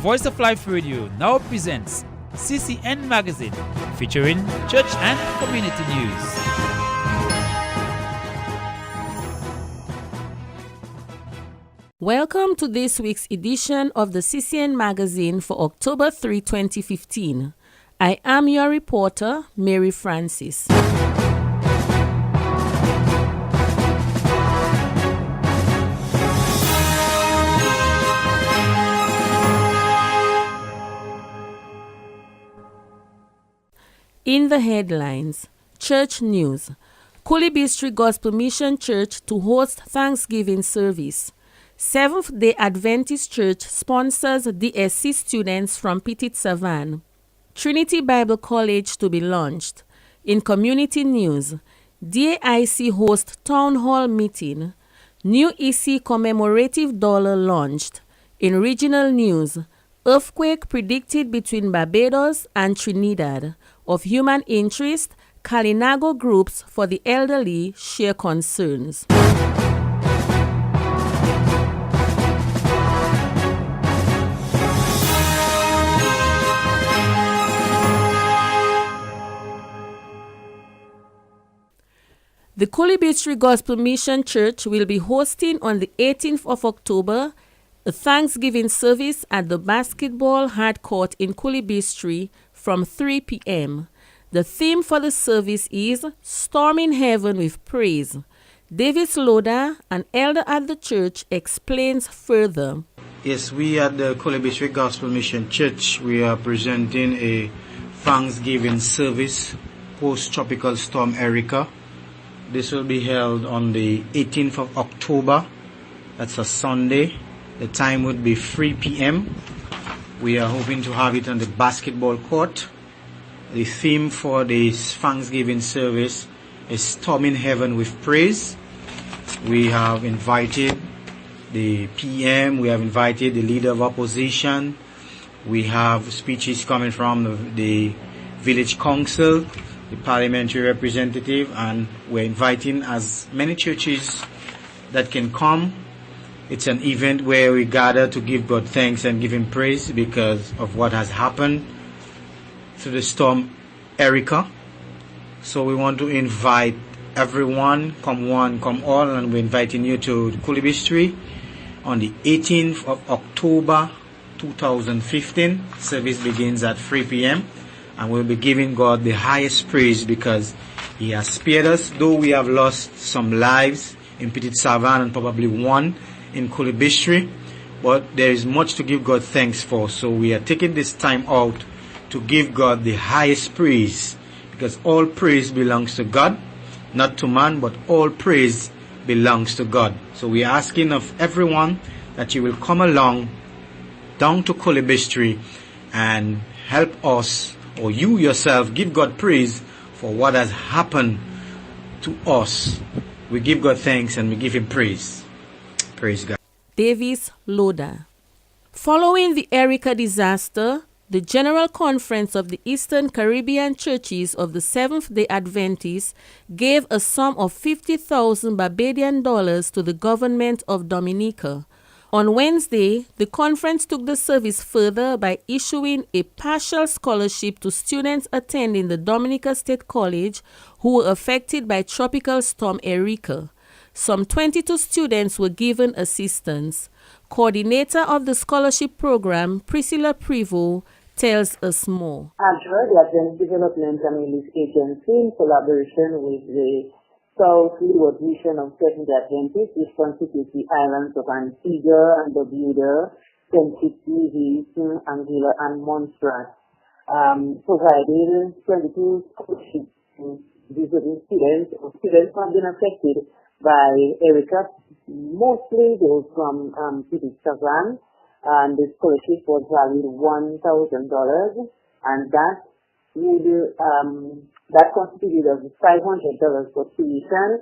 Voice of Life Radio now presents CCN Magazine, featuring church and community news. Welcome to this week's edition of the CCN Magazine for October 3, 2015. I am your reporter, Mary Francis. In the headlines, church news. Kulibistri Gospel Mission Church to host Thanksgiving service. Seventh-day Adventist Church sponsors DSC students from Petit Savan. Trinity Bible College to be launched. In community news, DAIC hosts Town Hall meeting. New EC commemorative dollar launched. In regional news, earthquake predicted between Barbados and Trinidad. Of human interest, Kalinago groups for the elderly share concerns. The Kulibistri Gospel Mission Church will be hosting on the 18th of October a Thanksgiving service at the Basketball Hard Court in Kulibistri from 3 p.m. The theme for the service is Storming Heaven with Praise. Davis Loda, an elder at the church, explains further. Yes, we at the Kulibistri Gospel Mission Church, we are presenting a Thanksgiving service post-tropical storm Erica. This will be held on the 18th of October. That's a Sunday. The time would be 3 p.m. We are hoping to have it on the basketball court. The theme for this Thanksgiving service is Storming Heaven with Praise. We have invited the PM, we have invited the leader of opposition. We have speeches coming from the village council, the parliamentary representative, and we're inviting as many churches that can come. It's an event where we gather to give God thanks and give Him praise because of what has happened to the storm Erica. So we want to invite everyone, come one, come all, and we're inviting you to Kulibistri on the 18th of October 2015. Service begins at 3 p.m. and we'll be giving God the highest praise because He has spared us, though we have lost some lives in Petit Savan and probably one in Kulibistri, but there is much to give God thanks for. So we are taking this time out to give God the highest praise, because all praise belongs to God, not to man, but all praise belongs to God. So we are asking of everyone that you will come along down to Kulibistri and help us, or you yourself, give God praise for what has happened to us. We give God thanks and we give Him praise. Praise God. Davis Loda. Following the Erica disaster, the General Conference of the Eastern Caribbean Churches of the Seventh-day Adventists gave a sum of 50,000 Barbadian dollars to the government of Dominica. On Wednesday, the conference took the service further by issuing a partial scholarship to students attending the Dominica State College who were affected by Tropical Storm Erica. Some 22 students were given assistance. Coordinator of the scholarship program, Priscilla Prevost, tells us more. ADRA, the Adventist Development and Relief Agency, in collaboration with the South Leeward Mission of Seventh-day Adventists, which constitutes the islands of Antigua and Barbuda, St. Kitts, Nevis, Anguilla, and Montserrat, provided 22 scholarships to visiting students who have been affected by Erica, mostly those from Petit Savan, and the scholarship was valued $1,000, and that would that constituted of $500 for tuition,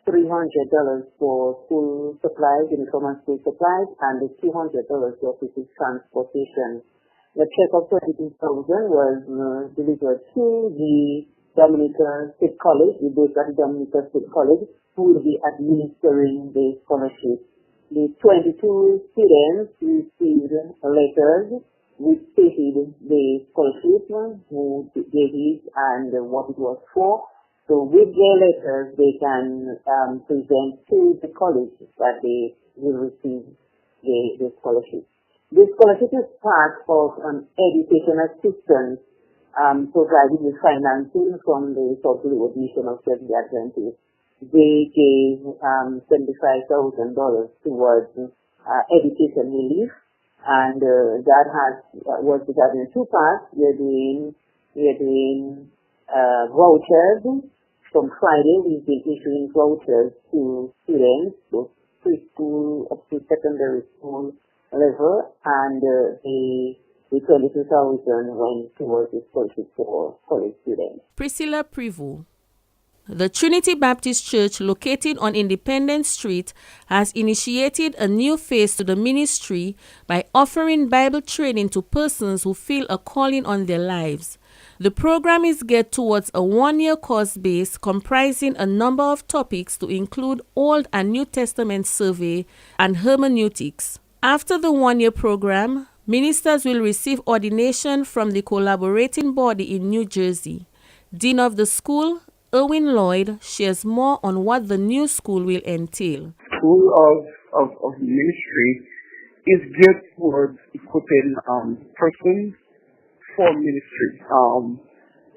$300 for school supplies, uniform and school supplies, and the $200 for physical transportation. The check of $22,000 was delivered to the Dominica State College, the base at Dominica State College, who will be administering the scholarship. The 22 students received letters we stated the scholarship, who gave it, and what it was for. So with their letters, they can present to the college that they will receive the scholarship. This scholarship is part of an education assistance provided with financing from the South Hollywood Mission of Seventh-day Adventists. They gave $75,000 towards education relief, and that was divided in two parts. We're doing vouchers. From Friday, we've been issuing vouchers to students, both preschool up to secondary school level, and the 22,000 went towards the scholarship for college students. Priscilla Prevost. The Trinity Baptist Church, located on Independence Street, has initiated a new phase to the ministry by offering Bible training to persons who feel a calling on their lives. The program is geared towards a one-year course base comprising a number of topics to include Old and New Testament survey and hermeneutics. After the one-year program, ministers will receive ordination from the collaborating body in New Jersey. Dean of the school, Erwin Lloyd, shares more on what the new school will entail. School of Ministry is geared towards equipping persons for ministry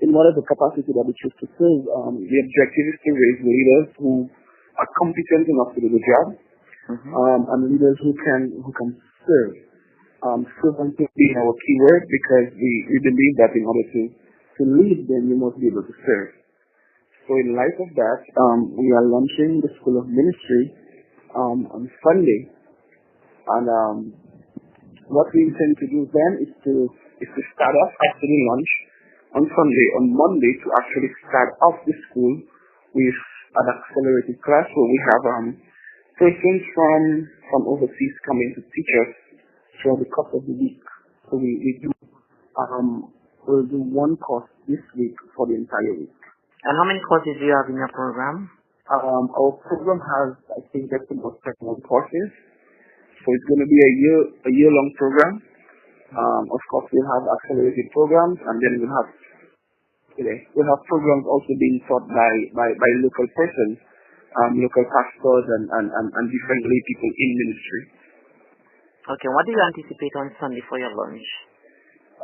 in whatever capacity that we choose to serve. The objective is to raise leaders who are competent enough to do the job, and leaders who can serve. Servant will be our key word, because we believe that in order to lead, then you must be able to serve. So in light of that, we are launching the School of Ministry on Sunday, and what we intend to do then is to start off after the lunch on Sunday. On Monday, to actually start off the school with an accelerated class where we have persons from overseas coming to teach us throughout the course of the week. So we'll do one course this week for the entire week. And how many courses do you have in your program? Our program has, I think, just about 31 courses. So it's going to be a year-long program. Of course, we'll have accelerated programs, and then we'll have programs also being taught by local persons, local pastors, and different lay people in ministry. Okay, what do you anticipate on Sunday for your lunch?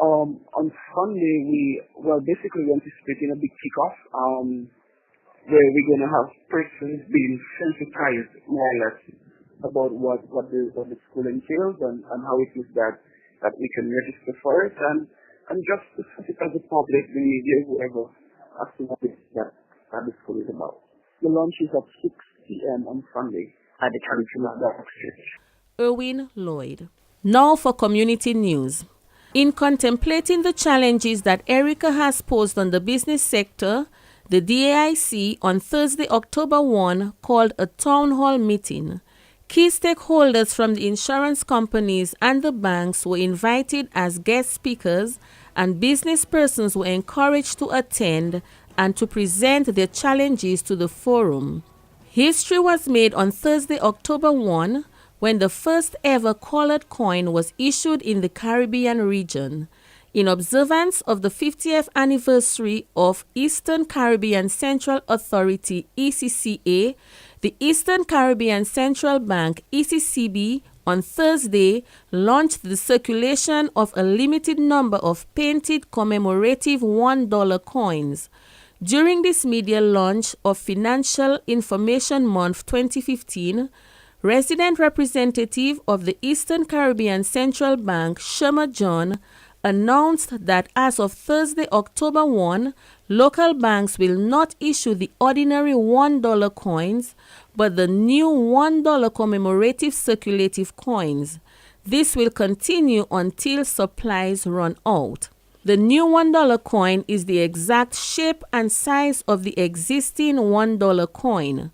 On Sunday, we're anticipating a big kickoff, where we're going to have persons being sensitized more or less about what the school entails and how it is that we can register for it, and just to sensitize the public, the media, whoever, as to what it is that the school is about. The lunch is at 6 p.m. on Sunday At the church. Erwin Lloyd. Now for community news. In contemplating the challenges that Erica has posed on the business sector, the DAIC on Thursday, October 1, called a town hall meeting. Key stakeholders from the insurance companies and the banks were invited as guest speakers, and business persons were encouraged to attend and to present their challenges to the forum. History was made on Thursday, October 1, when the first ever colored coin was issued in the Caribbean region. In observance of the 50th anniversary of Eastern Caribbean Central Authority (ECCA), the Eastern Caribbean Central Bank (ECCB) on Thursday launched the circulation of a limited number of painted commemorative $1 coins. During this media launch of Financial Information Month 2015, resident representative of the Eastern Caribbean Central Bank, Shema John, announced that as of Thursday, October 1, local banks will not issue the ordinary $1 coins, but the new $1 commemorative circulative coins. This will continue until supplies run out. The new $1 coin is the exact shape and size of the existing $1 coin.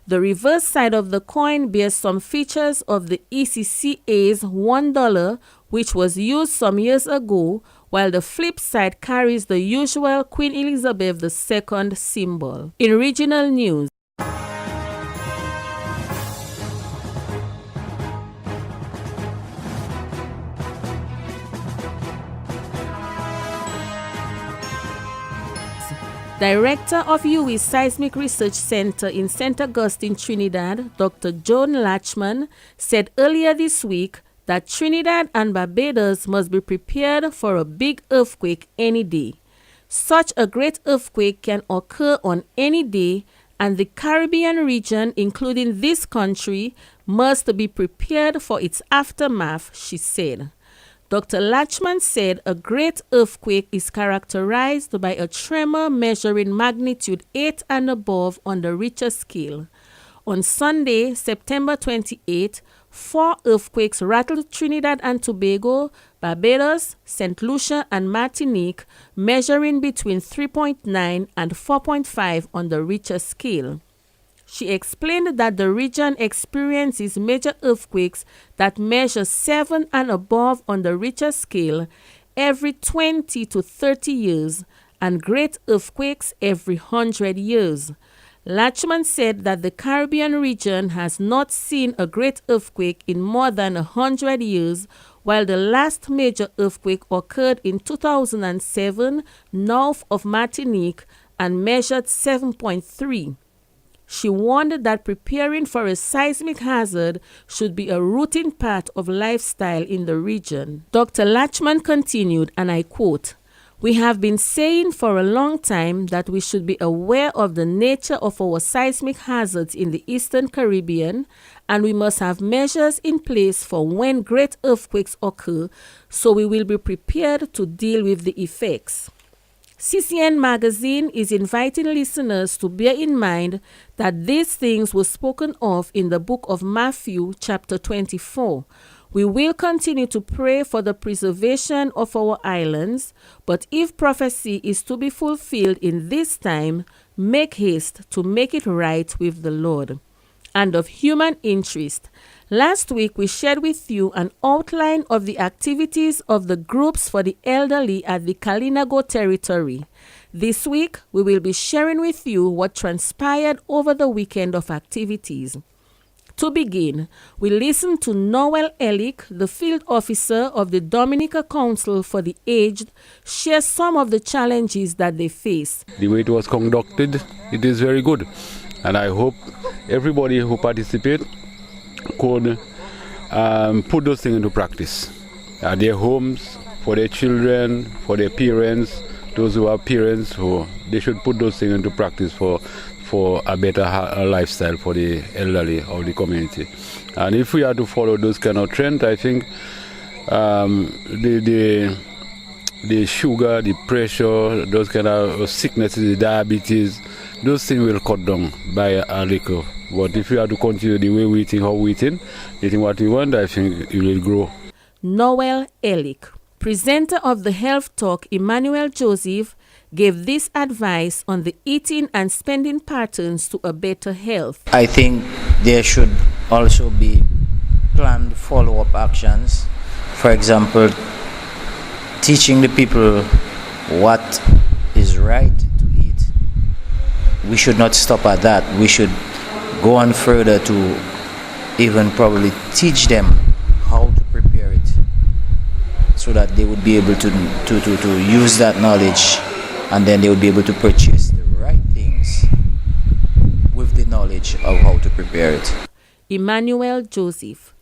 The reverse side of the coin bears some features of the ECCA's $1, which was used some years ago, while the flip side carries the usual Queen Elizabeth II symbol. In regional news, Director of UWI Seismic Research Center in St. Augustine, Trinidad, Dr. Joan Latchman, said earlier this week that Trinidad and Barbados must be prepared for a big earthquake any day. Such a great earthquake can occur on any day, and the Caribbean region, including this country, must be prepared for its aftermath, she said. Dr. Latchman said a great earthquake is characterized by a tremor measuring magnitude 8 and above on the Richter scale. On Sunday, September 28, 4 earthquakes rattled Trinidad and Tobago, Barbados, St. Lucia, and Martinique, measuring between 3.9 and 4.5 on the Richter scale. She explained that the region experiences major earthquakes that measure 7 and above on the Richter scale every 20 to 30 years and great earthquakes every 100 years. Latchman said that the Caribbean region has not seen a great earthquake in more than 100 years, while the last major earthquake occurred in 2007 north of Martinique and measured 7.3. She warned that preparing for a seismic hazard should be a routine part of lifestyle in the region. Dr. Latchman continued, and I quote, "We have been saying for a long time that we should be aware of the nature of our seismic hazards in the Eastern Caribbean, and we must have measures in place for when great earthquakes occur, so we will be prepared to deal with the effects." CCN Magazine is inviting listeners to bear in mind that these things were spoken of in the book of Matthew, chapter 24. We will continue to pray for the preservation of our islands, but if prophecy is to be fulfilled in this time, make haste to make it right with the Lord. And of human interest, last week we shared with you an outline of the activities of the groups for the elderly at the Kalinago territory. This week we will be sharing with you what transpired over the weekend of activities. To begin, we listened to Noel Ellick, the field officer of the Dominica Council for the Aged, share some of the challenges that they face. The way it was conducted, it is very good. And I hope everybody who participate could put those things into practice at their homes, for their children, for their parents, those who are parents, they should put those things into practice for a better lifestyle for the elderly of the community. And if we are to follow those kind of trends, I think the sugar, the pressure, those kind of sicknesses, the diabetes, those things will cut down by a little. But if we are to continue the way we think, how we think, eating what we want, I think it will grow. Noel Ellick, presenter of the Health Talk, Emmanuel Joseph, gave this advice on the eating and spending patterns to a better health. I think there should also be planned follow-up actions. For example, teaching the people what is right to eat. We should not stop at that. We should go on further to even probably teach them how to prepare it, so that they would be able to use that knowledge, and then they would be able to purchase the right things with the knowledge of how to prepare it. Emmanuel Joseph.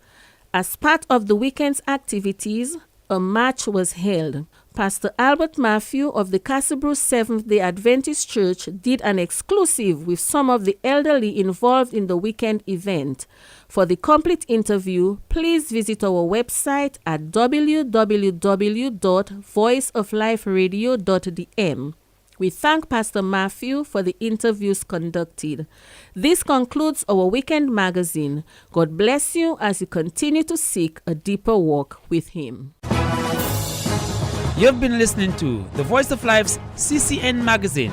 As part of the weekend's activities, a march was held. Pastor Albert Matthew of the Castle Seventh-day Adventist Church did an exclusive with some of the elderly involved in the weekend event. For the complete interview, please visit our website at www.voiceofliferadio.dm. We thank Pastor Matthew for the interviews conducted. This concludes our weekend magazine. God bless you as you continue to seek a deeper walk with Him. You've been listening to The Voice of Life's CCN Magazine,